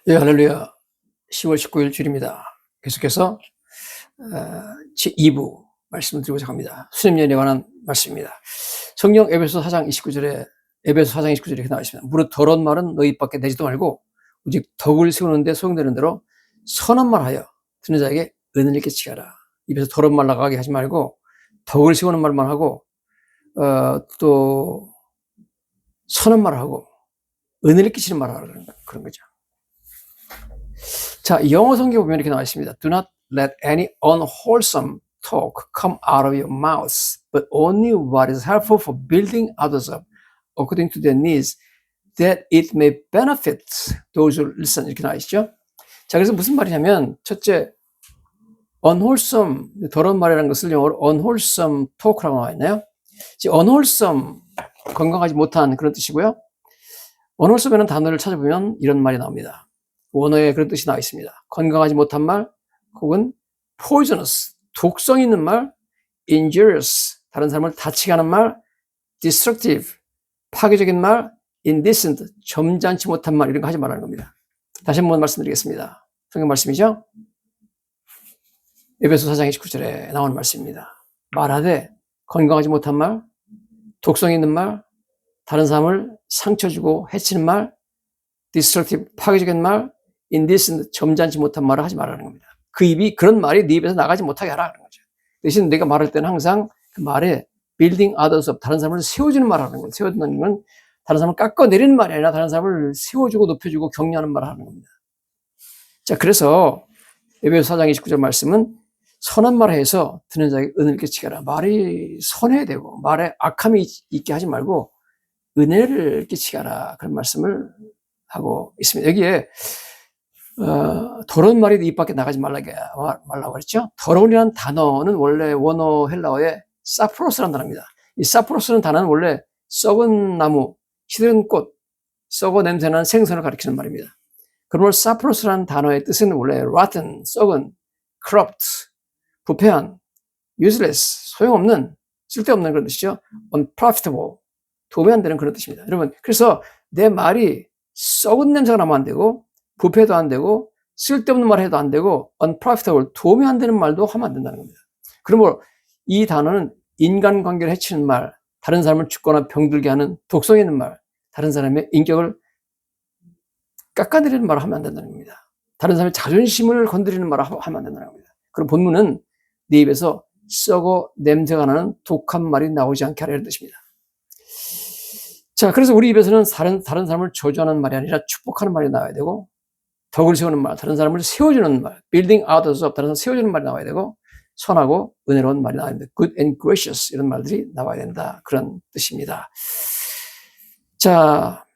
예, 할렐루야. 10월 19일 주일입니다. 계속해서 2부 말씀을 드리고자 합니다. 수념연에 관한 말씀입니다. 성경 에베소 4장 29절에 이렇게 나와 있습니다. 무릇 더러운 말은 너희 입 밖에 내지도 말고 오직 덕을 세우는데 소용되는 대로 선한 말하여 듣는 자에게 은혜를 끼치게 하라. 입에서 더러운 말 나가게 하지 말고 덕을 세우는 말만 하고 또 선한 말을 하고 은혜를 끼치는 말을 하라 그런 거죠. 자, 영어 성경 보면 이렇게 나와 있습니다. Do not let any unwholesome talk come out of your mouth, but only what is helpful for building others up according to their needs, that it may benefit those who listen. 이렇게 나와 있죠. 자, 그래서 무슨 말이냐면, 첫째, unwholesome, 더러운 말이라는 것을 영어로 unwholesome talk라고 나와 있나요? unwholesome, 건강하지 못한 그런 뜻이고요. unwholesome이라는 단어를 찾아보면 이런 말이 나옵니다. 원어에 그런 뜻이 나와 있습니다. 건강하지 못한 말, 혹은 poisonous, 독성 있는 말, injurious, 다른 사람을 다치게 하는 말, destructive, 파괴적인 말, indecent, 점잖지 못한 말, 이런 거 하지 말라는 겁니다. 다시 한번 말씀드리겠습니다. 성경 말씀이죠? 에베소 4장 29절에 나오는 말씀입니다. 말하되 건강하지 못한 말, 독성 있는 말, 다른 사람을 상처 주고 해치는 말, destructive, 파괴적인 말, indecent, 점잖지 못한 말을 하지 말라는 겁니다. 그 입이, 그런 말이 네 입에서 나가지 못하게 하라는 거죠. 대신 내가 말할 때는 항상 그 말에 building others up, 다른 사람을 세워주는 말을 하는 거예요. 세워준다는 건 다른 사람을 깎아내리는 말이 아니라 다른 사람을 세워주고 높여주고 격려하는 말을 하는 겁니다. 자, 그래서 에베소 4장 29절 말씀은 선한 말을 해서 듣는 자에게 은혜를 끼치게 하라. 말이 선해야 되고 말에 악함이 있게 하지 말고 은혜를 끼치게 하라. 그런 말씀을 하고 있습니다. 여기에 더러운 말이 입 밖에 나가지 말라고 그랬죠. 더러운이라는 단어는 원래 원어 헬라어의 사프로스라는 단어입니다. 이 사프로스라는 단어는 원래 썩은 나무, 시든 꽃, 썩어 냄새나는 생선을 가리키는 말입니다. 그러므로 사프로스라는 단어의 뜻은 원래 rotten, 썩은, corrupt, 부패한, useless, 소용없는, 쓸데없는 그런 뜻이죠. unprofitable, 도움이 안 되는 그런 뜻입니다. 여러분, 그래서 내 말이 썩은 냄새가 나면 안 되고 부패도 안 되고 쓸데없는 말 해도 안 되고 unprofitable, 도움이 안 되는 말도 하면 안 된다는 겁니다. 그러므로 이 단어는 인간관계를 해치는 말, 다른 사람을 죽거나 병들게 하는 독성 있는 말, 다른 사람의 인격을 깎아내리는 말을 하면 안 된다는 겁니다. 다른 사람의 자존심을 건드리는 말을 하면 안 된다는 겁니다. 그럼 본문은 네 입에서 썩어 냄새가 나는 독한 말이 나오지 않게 하라는 뜻입니다. 자, 그래서 우리 입에서는 다른 사람을 저주하는 말이 아니라 축복하는 말이 나와야 되고, 덕을 세우는 말, 다른 사람을 세워주는 말, building others up, 다른 사람을 세워주는 말이 나와야 되고, 선하고 은혜로운 말이 나와야 된다. good and gracious, 이런 말들이 나와야 된다. 그런 뜻입니다. 자,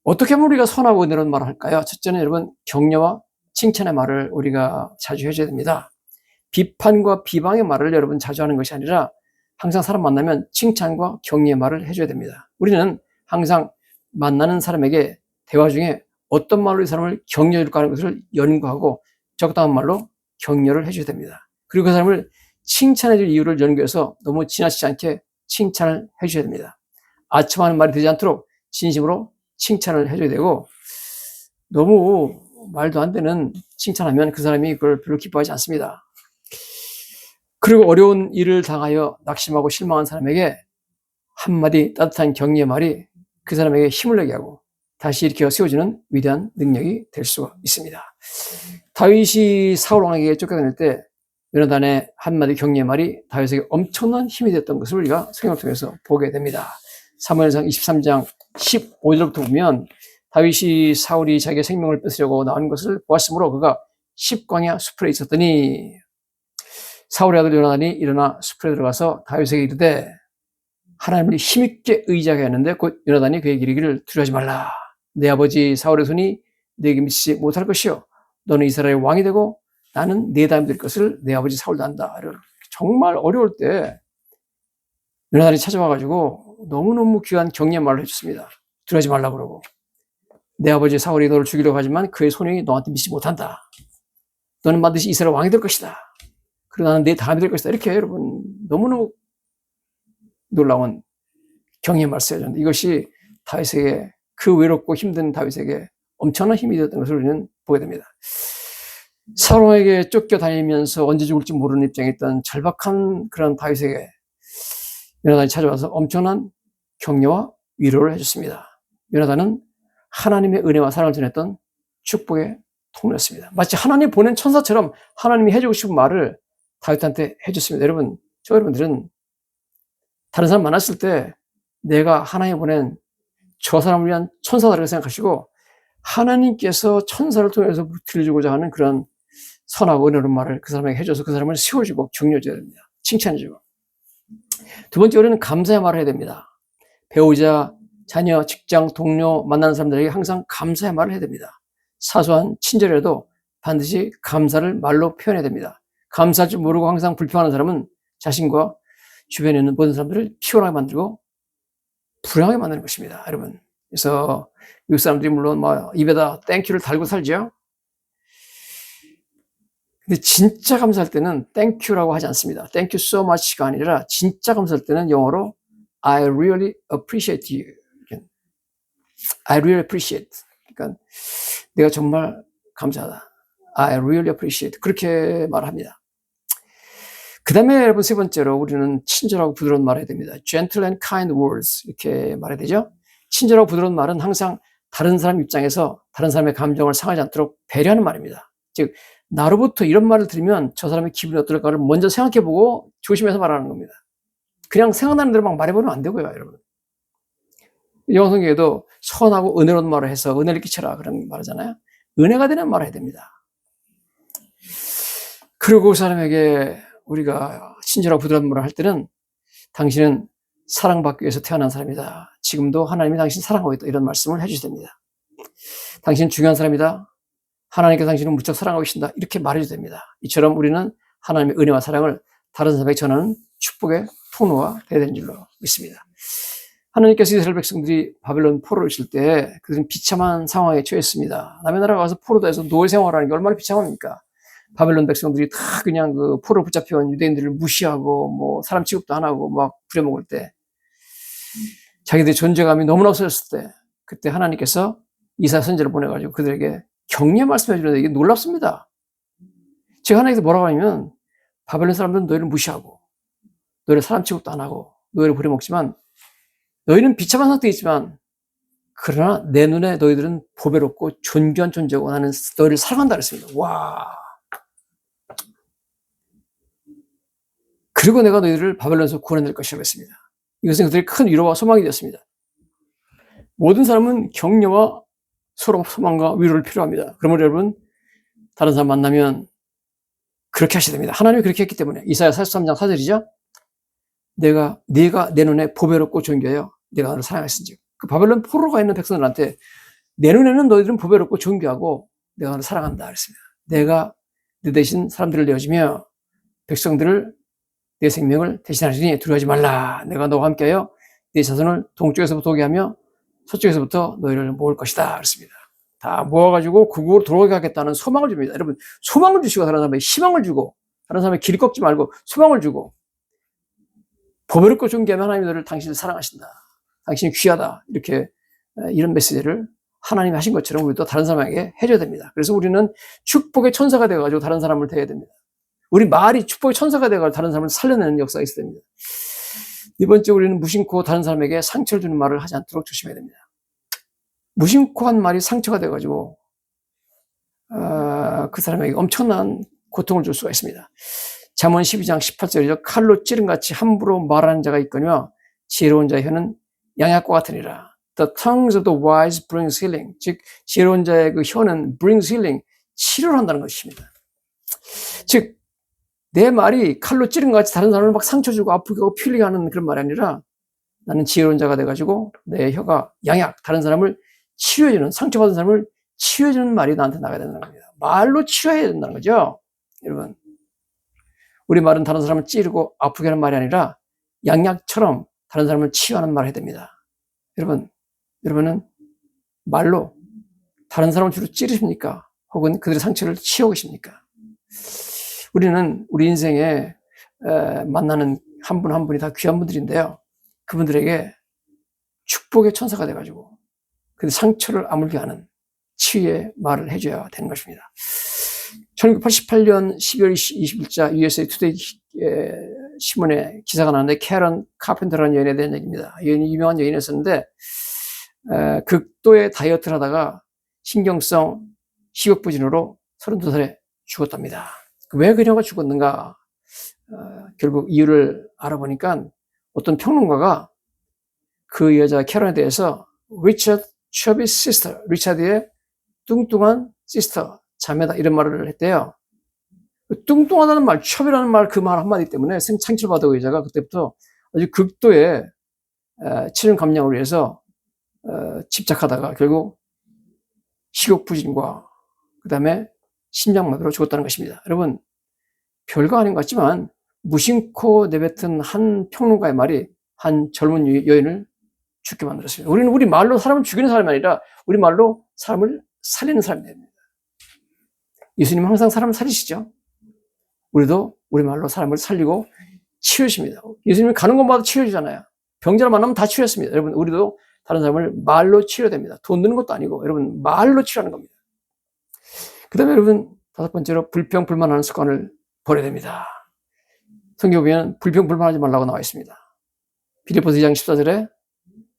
어떻게 하면 우리가 선하고 은혜로운 말을 할까요? 첫째는 여러분, 격려와 칭찬의 말을 우리가 자주 해줘야 됩니다. 비판과 비방의 말을 여러분 자주 하는 것이 아니라 항상 사람 만나면 칭찬과 격려의 말을 해줘야 됩니다. 우리는 항상 만나는 사람에게 대화 중에 어떤 말로 이 사람을 격려해 줄까 하는 것을 연구하고 적당한 말로 격려를 해줘야 됩니다. 그리고 그 사람을 칭찬해 줄 이유를 연구해서 너무 지나치지 않게 칭찬을 해줘야 됩니다. 아첨하는 말이 되지 않도록 진심으로 칭찬을 해줘야 되고, 너무 말도 안 되는 칭찬하면 그 사람이 그걸 별로 기뻐하지 않습니다. 그리고 어려운 일을 당하여 낙심하고 실망한 사람에게 한마디 따뜻한 격려의 말이 그 사람에게 힘을 내게 하고 다시 일으켜 세워주는 위대한 능력이 될 수가 있습니다. 다윗이 사울 왕에게 쫓겨다닐 때 요나단의 한마디 격려의 말이 다윗에게 엄청난 힘이 됐던 것을 우리가 성경을 통해서 보게 됩니다. 사무엘상 23장 15절부터 보면 다윗이 사울이 자기의 생명을 뺏으려고 나온 것을 보았으므로 그가 십광야 수풀에 있었더니 사울의 아들 요나단이 일어나 수풀에 들어가서 다윗에게 이르되 하나님을 힘있게 의지하게 하는데 곧 요나단이 그에게 이르기를 두려워하지 말라. 내 아버지 사울의 손이 내게 미치지 못할 것이요 너는 이스라엘의 왕이 되고 나는 네 다음이 될 것을 내 아버지 사울도 안다. 정말 어려울 때 요나단이 찾아와가지고 너무너무 귀한 격려의 말을 해줬습니다. 두려워하지 말라 그러고, 내 아버지 사울이 너를 죽이려고 하지만 그의 손이 너한테 미치지 못한다. 너는 반드시 이스라엘 왕이 될 것이다. 그리고 나는 네 다음이 될 것이다. 이렇게 여러분 너무너무 놀라운 격려의 말씀을 해줬는데 이것이 다윗에게, 그 외롭고 힘든 다윗에게 엄청난 힘이 되었던 것을 우리는 보게 됩니다. 사울에게 쫓겨다니면서 언제 죽을지 모르는 입장에 있던 절박한 그런 다윗에게 요나단이 찾아와서 엄청난 격려와 위로를 해줬습니다. 요나단은 하나님의 은혜와 사랑을 전했던 축복의 통로였습니다. 마치 하나님 보낸 천사처럼 하나님이 해주고 싶은 말을 다윗한테 해줬습니다. 여러분, 여러분들은 다른 사람 만났을 때 내가 하나님이 보낸 저 사람을 위한 천사다라고 생각하시고 하나님께서 천사를 통해서 들려주고자 하는 그런 선하고 은혜로운 말을 그 사람에게 해줘서 그 사람을 세워주고 격려해줘야 됩니다. 칭찬해주고. 두 번째, 우리는 감사의 말을 해야 됩니다. 배우자, 자녀, 직장, 동료, 만나는 사람들에게 항상 감사의 말을 해야 됩니다. 사소한 친절이라도 반드시 감사를 말로 표현해야 됩니다. 감사할 줄 모르고 항상 불평하는 사람은 자신과 주변에 있는 모든 사람들을 피곤하게 만들고 불행하게 만드는 것입니다. 여러분. 그래서 미국 사람들이 물론 입에다 땡큐를 달고 살죠. 근데 진짜 감사할 때는 땡큐라고 하지 않습니다. Thank you so much가 아니라 진짜 감사할 때는 영어로 I really appreciate you. I really appreciate. 그러니까 내가 정말 감사하다. I really appreciate. 그렇게 말합니다. 그 다음에 여러분 세 번째로 우리는 친절하고 부드러운 말을 해야 됩니다. Gentle and kind words. 이렇게 말해야 되죠. 친절하고 부드러운 말은 항상 다른 사람 입장에서 다른 사람의 감정을 상하지 않도록 배려하는 말입니다. 즉, 나로부터 이런 말을 들으면 저 사람의 기분이 어떨까를 먼저 생각해보고 조심해서 말하는 겁니다. 그냥 생각나는 대로 막 말해버리면 안 되고요, 여러분. 영어 성경에도 선하고 은혜로운 말을 해서 은혜를 끼쳐라 그런 말하잖아요. 은혜가 되는 말을 해야 됩니다. 그리고 그 사람에게 우리가 친절하고 부드러운 말을 할 때는 당신은 사랑받기 위해서 태어난 사람이다. 지금도 하나님이 당신 사랑하고 있다. 이런 말씀을 해주셔야 됩니다. 당신은 중요한 사람이다. 하나님께서 당신을 무척 사랑하고 계신다. 이렇게 말해줘야 됩니다. 이처럼 우리는 하나님의 은혜와 사랑을 다른 사람에게 전하는 축복의 통로가 되어야 되는 줄로 믿습니다. 하나님께서 이스라엘 백성들이 바벨론 포로를 있을 때 그들은 비참한 상황에 처했습니다. 남의 나라 가서 포로돼서 노예 생활하는 게 얼마나 비참합니까? 바벨론 백성들이 다 그냥 그 포로 붙잡혀온 유대인들을 무시하고 사람 취급도 안 하고 막 부려먹을 때 자기들의 존재감이 너무나 없어졌을 때 그때 하나님께서 이사야 선지자를 보내가지고 그들에게 격려 말씀해 주는데 이게 놀랍습니다. 제가 하나님께서 뭐라고 하냐면 바벨론 사람들은 너희를 무시하고 너희를 사람 취급도 안 하고 너희를 부려먹지만 너희는 비참한 상태에 있지만 그러나 내 눈에 너희들은 보배롭고 존귀한 존재고 나는 너희를 사랑한다 그랬습니다. 와. 그리고 내가 너희를 바벨론에서 구원해낼 것이라고 했습니다. 이것은 그들의 큰 위로와 소망이 되었습니다. 모든 사람은 격려와 서로 소망과 위로를 필요합니다. 그러므로 여러분 다른 사람 만나면 그렇게 하셔야 됩니다. 하나님이 그렇게 했기 때문에 이사야 43장 4절이죠. 네가 내 눈에 보배롭고 존귀하여 내가 너를 사랑했은즉. 그 바벨론 포로가 있는 백성들한테 내 눈에는 너희들은 보배롭고 존귀하고 내가 너를 사랑한다 그랬습니다. 내가 내 대신 사람들을 내어주며 백성들을 내 생명을 대신하시니 두려워하지 말라. 내가 너와 함께하여 내 자손을 동쪽에서부터 오게 하며 서쪽에서부터 너희를 모을 것이다 그랬습니다. 다 모아가지고 국으로 돌아오게 하겠다는 소망을 줍니다. 여러분 소망을 주시고 다른 사람에게 희망을 주고 다른 사람의 길 꺾지 말고 소망을 주고 보배롭고 존귀하며 하나님이 너를 당신을 사랑하신다. 당신이 귀하다. 이렇게 이런 메시지를 하나님이 하신 것처럼 우리도 다른 사람에게 해줘야 됩니다. 그래서 우리는 축복의 천사가 되어가지고 다른 사람을 대해야 됩니다. 우리 말이 축복의 천사가 되어가지고 다른 사람을 살려내는 역사가 있어야 됩니다. 네 번째, 우리는 무심코 다른 사람에게 상처를 주는 말을 하지 않도록 조심해야 됩니다. 무심코 한 말이 상처가 돼가지고 그 사람에게 엄청난 고통을 줄 수가 있습니다. 잠언 12장 18절이죠. 칼로 찌른같이 함부로 말하는 자가 있거니와 지혜로운 자의 혀는 양약과 같으니라. The tongues of the wise brings healing. 즉 지혜로운 자의 그 혀는 brings healing, 치료를 한다는 것입니다. 즉 내 말이 칼로 찌른 것 같이 다른 사람을 막 상처 주고 아프게 하고 피 흘리게 하는 그런 말이 아니라 나는 지혜로운 자가 돼가지고 내 혀가 양약, 다른 사람을 치료해주는, 상처받은 사람을 치료해주는 말이 나한테 나가야 된다는 겁니다. 말로 치료해야 된다는 거죠. 여러분, 우리 말은 다른 사람을 찌르고 아프게 하는 말이 아니라 양약처럼 다른 사람을 치유하는 말을 해야 됩니다. 여러분은 말로 다른 사람을 주로 찌르십니까? 혹은 그들의 상처를 치유하고 계십니까? 우리는 우리 인생에 만나는 한 분 한 분이 다 귀한 분들인데요. 그분들에게 축복의 천사가 돼가지고 그들 상처를 아물게 하는, 치유의 말을 해줘야 되는 것입니다. 1988년 12월 20일자 USA 투데이 신문에 기사가 나왔는데 캐런 카펜터라는 여인에 대한 얘기입니다. 여인이 유명한 여인이었었는데 극도의 다이어트를 하다가 신경성 식욕부진으로 32살에 죽었답니다. 왜 그녀가 죽었는가? 결국 이유를 알아보니까 어떤 평론가가 그 여자 캐런에 대해서 리처드 첩의 시스터, 리차드의 뚱뚱한 시스터, 자매다 이런 말을 했대요. 뚱뚱하다는 말, 첩이라는 말, 그 말 한마디 때문에 상처받은 의자가 그때부터 아주 극도의 체중 감량을 위해서 집착하다가 결국 식욕부진과 그 다음에 심장마비로 죽었다는 것입니다. 여러분, 별거 아닌 것 같지만 무심코 내뱉은 한 평론가의 말이 한 젊은 여인을 죽게 만들었습니다. 우리는 우리 말로 사람을 죽이는 사람이 아니라 우리 말로 사람을 살리는 사람이 됩니다. 예수님은 항상 사람을 살리시죠. 우리도 우리 말로 사람을 살리고 치유십니다. 예수님이 가는 곳마다 치유해주잖아요. 병자를 만나면 다 치유했습니다. 여러분, 우리도 다른 사람을 말로 치유됩니다. 돈 드는 것도 아니고 여러분 말로 치유하는 겁니다. 그 다음에 여러분 다섯 번째로 불평 불만하는 습관을 버려야 됩니다. 성경에 보면 불평 불만하지 말라고 나와 있습니다. 빌립보서 2장 14절에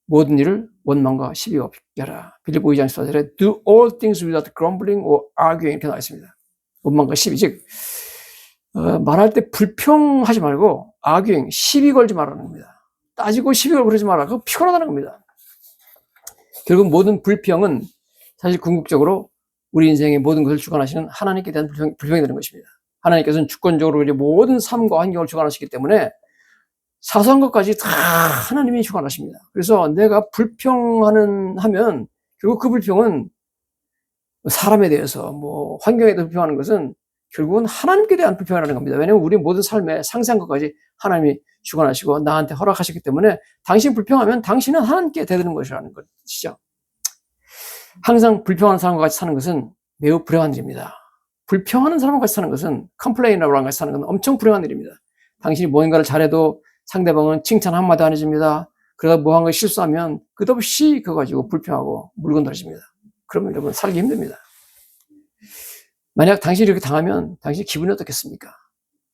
모든 일을 원망과 시비 없게 하라. 빌립보 2장 14절에 do all things without grumbling or arguing 이렇게 나와 있습니다. 원망과 시비, 즉 말할 때 불평하지 말고 arguing, 시비 걸지 말라는 겁니다. 따지고 시비 걸고 그러지 마라. 그거 피곤하다는 겁니다. 결국 모든 불평은 사실 궁극적으로 우리 인생의 모든 것을 주관하시는 하나님께 대한 불평이 되는 것입니다. 하나님께서는 주권적으로 이제 모든 삶과 환경을 주관하시기 때문에 사소한 것까지 다 하나님이 주관하십니다. 그래서 내가 하면 결국 그 불평은 사람에 대해서 환경에 대해서 불평하는 것은 결국은 하나님께 대한 불평이라는 겁니다. 왜냐하면 우리 모든 삶에 상세한 것까지 하나님이 주관하시고 나한테 허락하시기 때문에 당신 불평하면 당신은 하나님께 대드는 것이라는 것이죠. 항상 불평하는 사람과 같이 사는 것은 매우 불행한 일입니다. 불평하는 사람과 같이 사는 것은 컴플레이너랑 같이 사는 것은 엄청 불행한 일입니다. 당신이 뭔가를 잘해도 상대방은 칭찬 한마디 안 해줍니다. 그러다 뭐 한 거 실수하면 끝없이 그거 가지고 불평하고 물건 던집니다. 그러면 여러분 살기 힘듭니다. 만약 당신이 이렇게 당하면 당신 기분이 어떻겠습니까?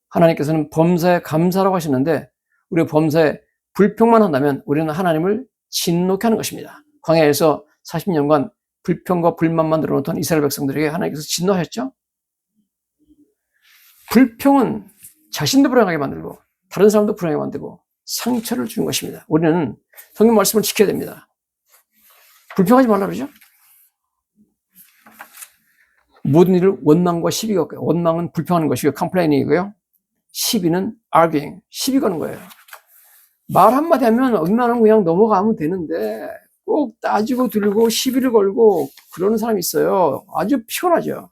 하나님께서는 범사에 감사라고 하시는데 우리가 범사에 불평만 한다면 우리는 하나님을 진노케 하는 것입니다. 광야에서 40년간 불평과 불만만 늘어놓던 이스라엘 백성들에게 하나님께서 진노하셨죠? 불평은 자신도 불행하게 만들고 다른 사람도 불행하게 만들고 상처를 주는 것입니다. 우리는 성경 말씀을 지켜야 됩니다. 불평하지 말라 그러죠? 모든 일을 원망과 시비가 없고요. 원망은 불평하는 것이고요. 컴플레인이고요. 시비는 arguing, 시비 거는 거예요. 말 한마디 하면 웬만하면 그냥 넘어가면 되는데 꼭 따지고 들고 시비를 걸고 그러는 사람이 있어요. 아주 피곤하죠.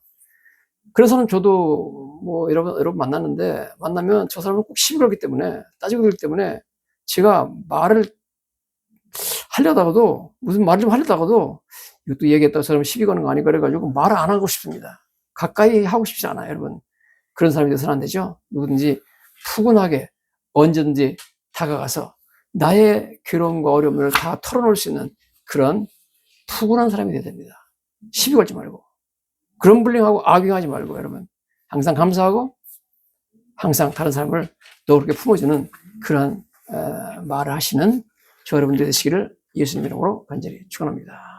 그런 사람 저도 여러분 만나면 저 사람은 꼭 시비 걸기 때문에 따지고 들기 때문에 제가 말을 하려다가도 무슨 말을 좀 하려다가도 이것도 얘기했다고 저 사람 시비 거는 거 아닌가 그래가지고 말을 안 하고 싶습니다. 가까이 하고 싶지 않아요, 여러분. 그런 사람이 돼서는 안 되죠. 누구든지 푸근하게 언제든지 다가가서 나의 괴로움과 어려움을 다 털어놓을 수 있는 그런 푸근한 사람이 돼야 됩니다. 시비 걸지 말고 그럼블링하고 악용하지 말고 여러분 항상 감사하고 항상 다른 사람을 너그럽게 품어주는 그런 말을 하시는 저 여러분들 되시기를 예수님 이름으로 간절히 축원합니다.